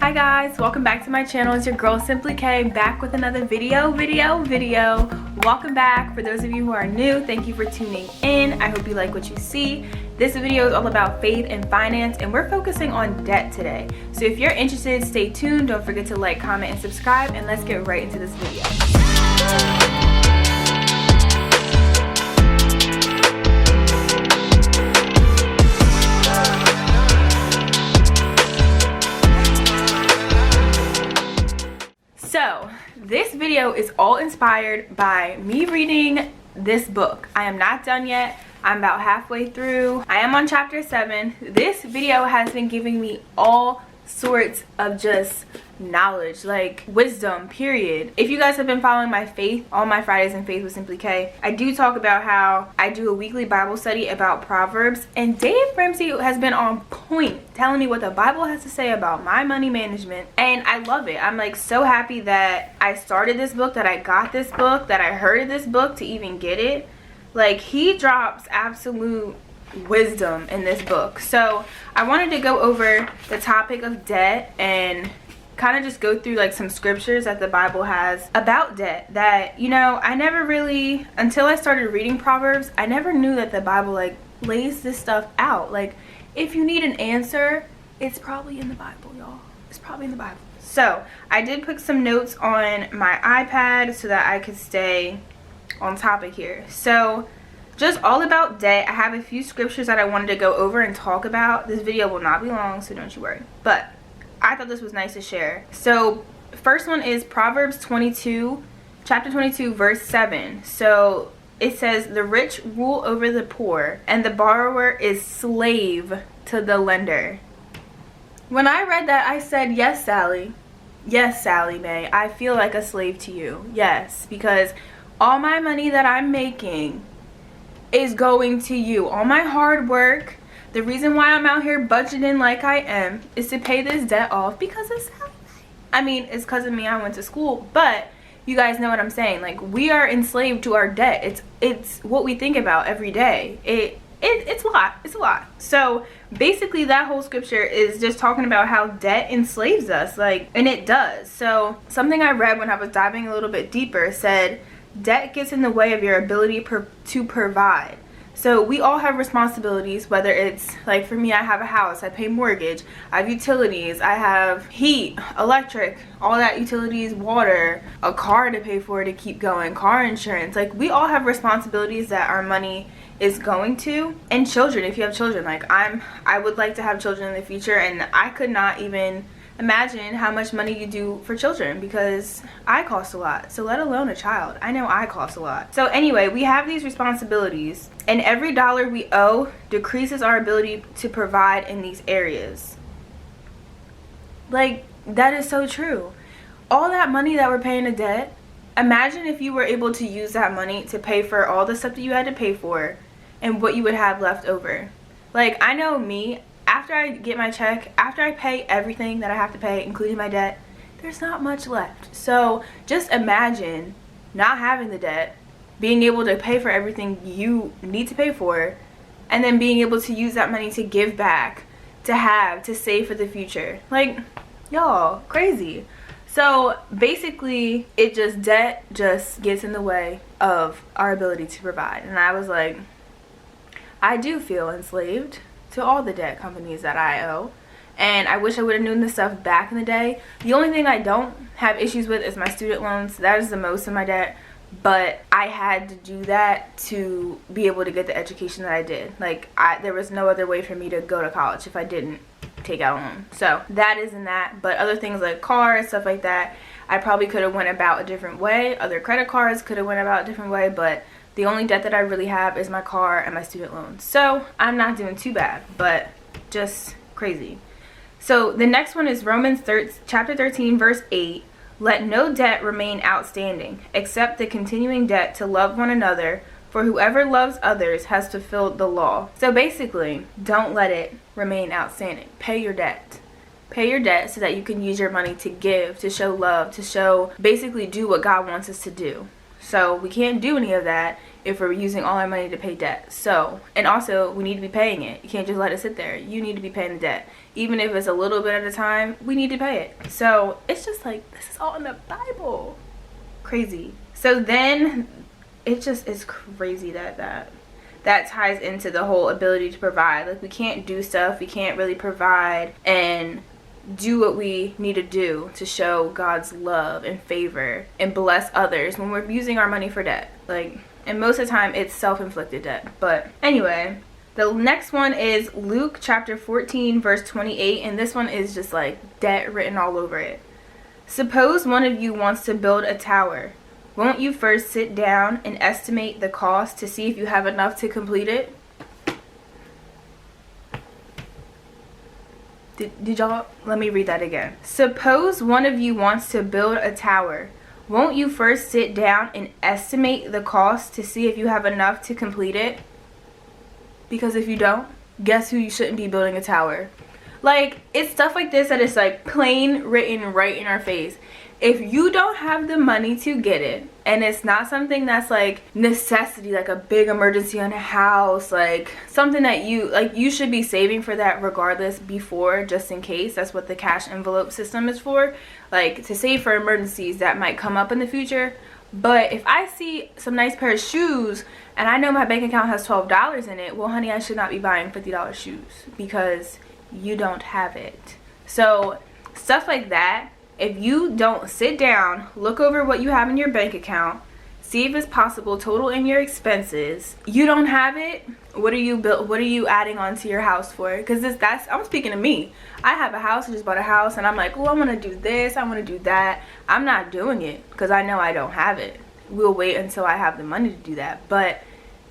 Hi guys, welcome back to my channel. It's your girl SimplyKay back with another video. Welcome back. For those of you who are new, thank you for tuning in. I hope you like what you see. This video is all about faith and finance, and we're focusing on debt today. So if you're interested, stay tuned. Don't forget to like, comment, and subscribe, and let's get right into this video. So this video is all inspired by me reading this book. I am not done yet. I'm about halfway through. I am on chapter 7. This video has been giving me all sorts of just knowledge, like wisdom, period. If you guys have been following my faith, all my Fridays in Faith with SimplyKay, I do talk about how I do a weekly Bible study about Proverbs, and Ramsey has been on point telling me what the Bible has to say about my money management, and I love it. I'm like so happy that I started this book, that I got this book, that I heard of this book to even get it. Like, he drops absolute wisdom in this book. So I wanted to go over the topic of debt and kind of just go through like some scriptures that the Bible has about debt that, you know, I never really, until I started reading Proverbs, I never knew that the Bible like lays this stuff out. Like, if you need an answer, it's probably in the Bible, y'all. It's probably in the Bible. So I did put some notes on my iPad so that I could stay on topic here. So just all about debt. I have a few scriptures that I wanted to go over and talk about. This video will not be long, so don't you worry, but I thought this was nice to share. So first one is Proverbs 22, chapter 22, verse 7. So it says, the rich rule over the poor, and the borrower is slave to the lender. When I read that, I said, yes, Sally. Yes, Sally Mae. I feel like a slave to you. Yes, because all my money that I'm making is going to you. All my hard work, the reason why I'm out here budgeting like I am is to pay this debt off because of Sally. I mean, it's because of me. I went to school, but you guys know what I'm saying. Like, we are enslaved to our debt. It's what we think about every day. It's a lot. It's a lot. So basically that whole scripture is just talking about how debt enslaves us, like, and it does. So something I read when I was diving a little bit deeper said, debt gets in the way of your ability to provide. So we all have responsibilities, whether it's like, for me, I have a house, I pay mortgage, I have utilities, I have heat, electric, all that utilities, water, a car to pay for to keep going, car insurance. Like, we all have responsibilities that our money is going to. And children, if you have children, like I would like to have children in the future, and I could not even imagine how much money you do for children, because I cost a lot, so let alone a child. I know I cost a lot. So anyway, we have these responsibilities, and every dollar we owe decreases our ability to provide in these areas. Like, that is so true. All that money that we're paying to debt, imagine if you were able to use that money to pay for all the stuff that you had to pay for and what you would have left over. Like, I know me, after I get my check, after I pay everything that I have to pay, including my debt, there's not much left. So just imagine not having the debt, being able to pay for everything you need to pay for, and then being able to use that money to give back, to save for the future. Like, y'all, crazy. So basically, debt just gets in the way of our ability to provide. And I was like, I do feel enslaved to all the debt companies that I owe, and I wish I would have known this stuff back in the day. The only thing I don't have issues with is my student loans. That is the most of my debt, but I had to do that to be able to get the education that I did. Like, there was no other way for me to go to college if I didn't take out a loan. So that isn't that, but other things like cars, stuff like that, I probably could have went about a different way. Other credit cards could have went about a different way, but the only debt that I really have is my car and my student loans. So I'm not doing too bad, but just crazy. So the next one is Romans chapter 13, verse 8. Let no debt remain outstanding, except the continuing debt to love one another, for whoever loves others has fulfilled the law. So basically, don't let it remain outstanding. Pay your debt. Pay your debt so that you can use your money to give, to show love, basically do what God wants us to do. So we can't do any of that if we're using all our money to pay debt. So, and also we need to be paying it. You can't just let it sit there. You need to be paying the debt. Even if it's a little bit at a time, we need to pay it. So it's just like, this is all in the Bible. Crazy. So then it just is crazy that ties into the whole ability to provide. Like, we can't do stuff, we can't really provide and do what we need to do to show God's love and favor and bless others when we're using our money for debt. Like, and most of the time it's self-inflicted debt. But anyway, the next one is Luke chapter 14 verse 28, and this one is just like debt written all over it. Suppose one of you wants to build a tower. Won't you first sit down and estimate the cost to see if you have enough to complete it? Did y'all? Let me read that again. Suppose one of you wants to build a tower. Won't you first sit down and estimate the cost to see if you have enough to complete it? Because if you don't, guess who you shouldn't be building a tower? Like, it's stuff like this that is like plain written right in our face. If you don't have the money to get it, and it's not something that's like necessity, like a big emergency on a house, like something that you should be saving for that regardless before, just in case. That's what the cash envelope system is for, like to save for emergencies that might come up in the future. But if I see some nice pair of shoes and I know my bank account has $12 in it, well honey, I should not be buying $50 shoes because you don't have it. So stuff like that, if you don't sit down, look over what you have in your bank account, see if it's possible, total in your expenses, you don't have it, what are you adding onto your house for? Because I'm speaking to me. I have a house, I just bought a house, and I'm like, oh, I want to do this, I want to do that. I'm not doing it because I know I don't have it. We'll wait until I have the money to do that. But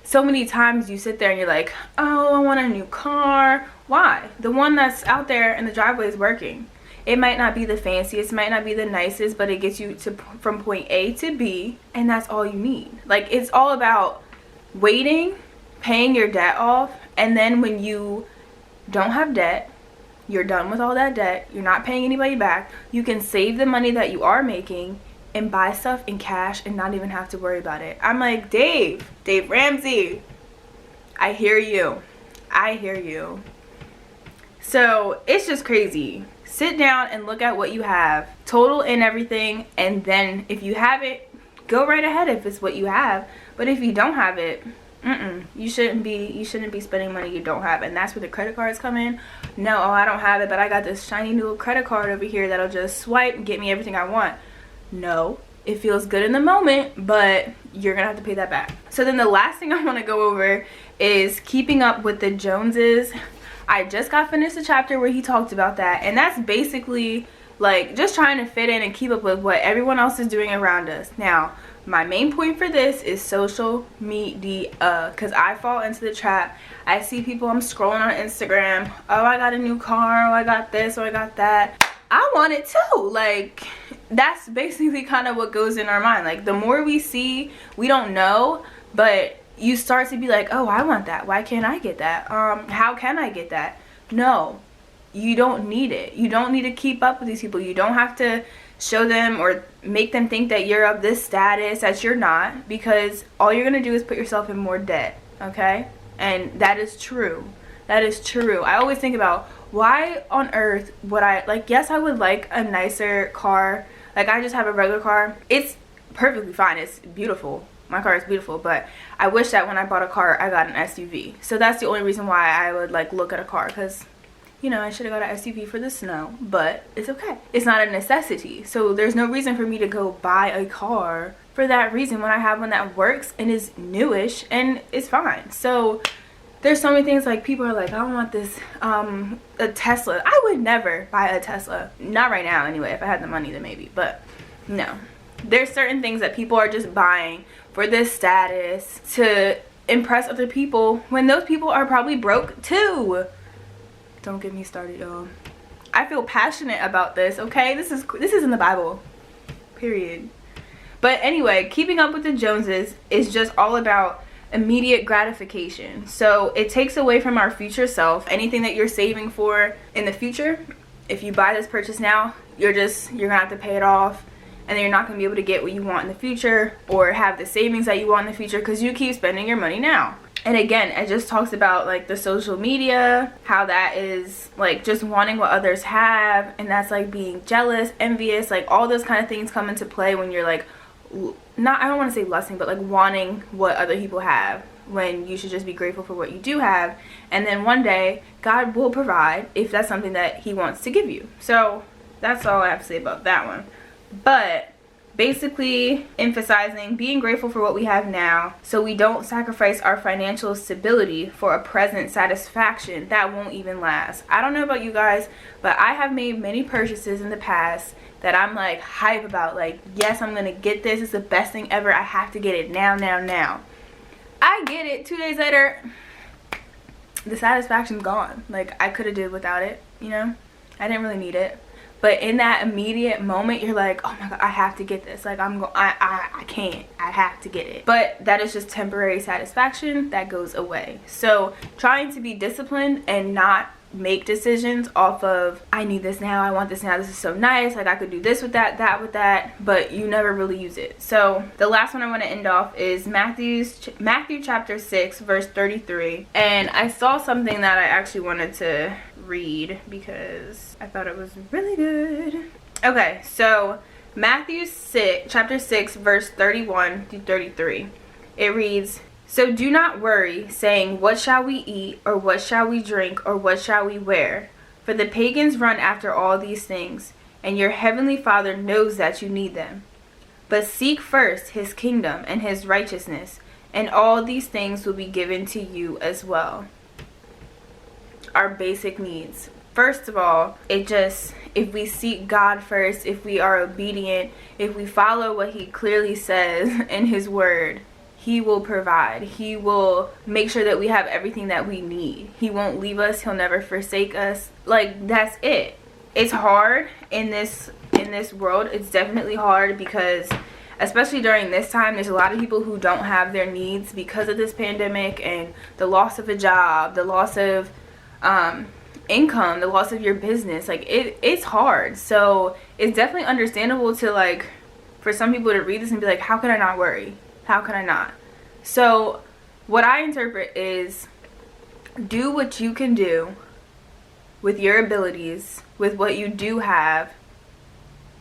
so many times you sit there and you're like, oh, I want a new car. Why? The one that's out there in the driveway is working. It might not be the fanciest, might not be the nicest, but it gets you from point A to B, and that's all you need. Like, it's all about waiting, paying your debt off, and then when you don't have debt, you're done with all that debt, you're not paying anybody back, you can save the money that you are making and buy stuff in cash and not even have to worry about it. I'm like, Dave Ramsey, I hear you. So it's just crazy. Sit down and look at what you have, total in everything, and then if you have it, go right ahead if it's what you have. But if you don't have it, you shouldn't be spending money you don't have. And that's where the credit cards come in. No, oh, I don't have it, but I got this shiny new credit card over here that'll just swipe and get me everything I want. No, it feels good in the moment, but you're gonna have to pay that back. So then the last thing I want to go over is keeping up with the Joneses. I just got finished the chapter where he talked about that, and that's basically like just trying to fit in and keep up with what everyone else is doing around us. Now, my main point for this is social media, because I fall into the trap. I see people, I'm scrolling on Instagram, oh, I got a new car, oh, I got this, oh, I got that. I want it too. Like, that's basically kind of what goes in our mind. Like, the more we see, we don't know, but you start to be like, oh, I want that. Why can't I get that? How can I get that? No, you don't need it. You don't need to keep up with these people. You don't have to show them or make them think that you're of this status that you're not, because all you're going to do is put yourself in more debt, okay? And that is true. That is true. I always think about, why on earth would I, like, yes, I would like a nicer car. Like, I just have a regular car. It's perfectly fine. It's beautiful. My car is beautiful, but I wish that when I bought a car, I got an SUV. So that's the only reason why I would like look at a car, because, you know, I should have got an SUV for the snow, but it's okay. It's not a necessity. So there's no reason for me to go buy a car for that reason when I have one that works and is newish and it's fine. So there's so many things, like, people are like, I want this, a Tesla. I would never buy a Tesla. Not right now anyway. If I had the money, then maybe, but no. There's certain things that people are just buying for this status to impress other people when those people are probably broke too. Don't get me started, y'all. I feel passionate about this, okay? This is in the Bible, period. But anyway, keeping up with the Joneses is just all about immediate gratification. So it takes away from our future self. Anything that you're saving for in the future, if you buy this purchase now, you're gonna have to pay it off and then you're not going to be able to get what you want in the future or have the savings that you want in the future because you keep spending your money now. And again, it just talks about like the social media, how that is like just wanting what others have, and that's like being jealous, envious, like all those kind of things come into play when you're like, I don't want to say lusting, but like wanting what other people have, when you should just be grateful for what you do have. And then one day God will provide if that's something that he wants to give you. So that's all I have to say about that one. But basically emphasizing being grateful for what we have now so we don't sacrifice our financial stability for a present satisfaction that won't even last. I don't know about you guys, but I have made many purchases in the past that I'm like hype about, like, yes, I'm gonna get this, it's the best thing ever, I have to get it now. I get it, 2 days later the satisfaction's gone. Like, I could have did without it, you know, I didn't really need it. But in that immediate moment, you're like, oh my God, I have to get this. Like, I can't. I have to get it. But that is just temporary satisfaction that goes away. So trying to be disciplined and not make decisions off of, I need this now, I want this now, this is so nice, like I could do this with that, that with that, but you never really use it. So the last one I want to end off is Matthew chapter 6 verse 33. And I saw something that I actually wanted to read because I thought it was really good. Okay, so Matthew chapter 6 verse 31 through 33. It reads, "So do not worry, saying, what shall we eat, or what shall we drink, or what shall we wear? For the pagans run after all these things, and your heavenly Father knows that you need them. But seek first his kingdom and his righteousness, and all these things will be given to you as well." Our basic needs. First of all, if we seek God first, if we are obedient, if we follow what he clearly says in his word, he will provide. He will make sure that we have everything that we need. He won't leave us. He'll never forsake us. Like, that's it. It's hard in this world. It's definitely hard because, especially during this time, there's a lot of people who don't have their needs because of this pandemic and the loss of a job, the loss of income, the loss of your business. Like, it's hard. So it's definitely understandable to, like, for some people to read this and be like, how can I not worry? How can I not? So what I interpret is, do what you can do with your abilities, with what you do have,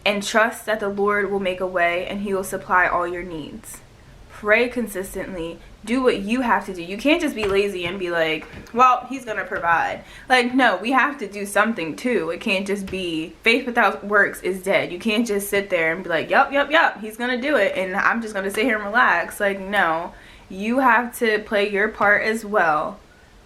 and trust that the Lord will make a way and he will supply all your needs. Pray consistently. Do what you have to do. You can't just be lazy and be like, well, he's gonna provide. Like, no, we have to do something too. It can't just be faith without works is dead. You can't just sit there and be like, yep, he's gonna do it and I'm just gonna sit here and relax. Like, no, you have to play your part as well.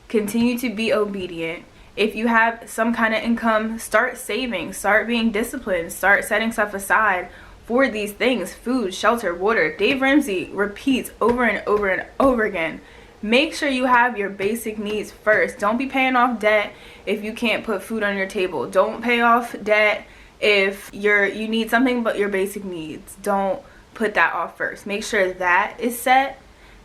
Continue to be obedient. If you have some kind of income, start saving, start being disciplined, start setting stuff aside for these things: food, shelter, water. Dave Ramsey repeats over and over and over again, make sure you have your basic needs first. Don't be paying off debt if you can't put food on your table. Don't pay off debt if you need something but your basic needs. Don't put that off first. Make sure that is set,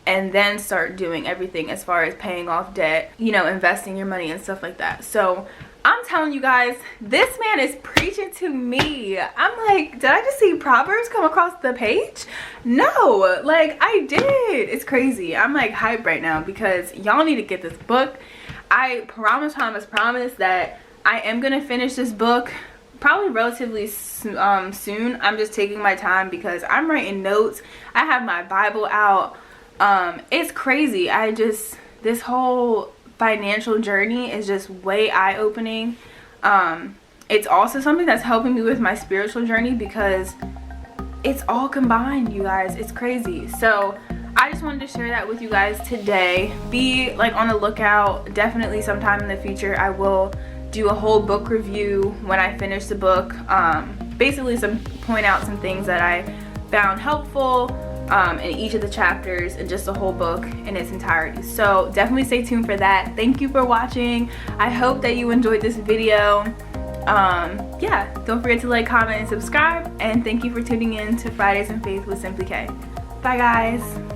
and then start doing everything as far as paying off debt, you know, investing your money and stuff like that. So I'm telling you guys, this man is preaching to me. I'm like, did I just see Proverbs come across the page? No, like, I did. It's crazy. I'm like hyped right now because y'all need to get this book. I promise that I am gonna finish this book probably relatively soon. I'm just taking my time because I'm writing notes. I have my Bible out. It's crazy. This whole financial journey is just way eye-opening. It's also something that's helping me with my spiritual journey because it's all combined, you guys. It's crazy. So I just wanted to share that with you guys today. Be like on the lookout. Definitely sometime in the future I will do a whole book review when I finish the book. Basically point out some things that I found helpful in each of the chapters and just the whole book in its entirety. So definitely stay tuned for that. Thank you for watching. I hope that you enjoyed this video. Yeah, don't forget to like, comment, and subscribe, and thank you for tuning in to Fridays in Faith with Simply K. Bye guys.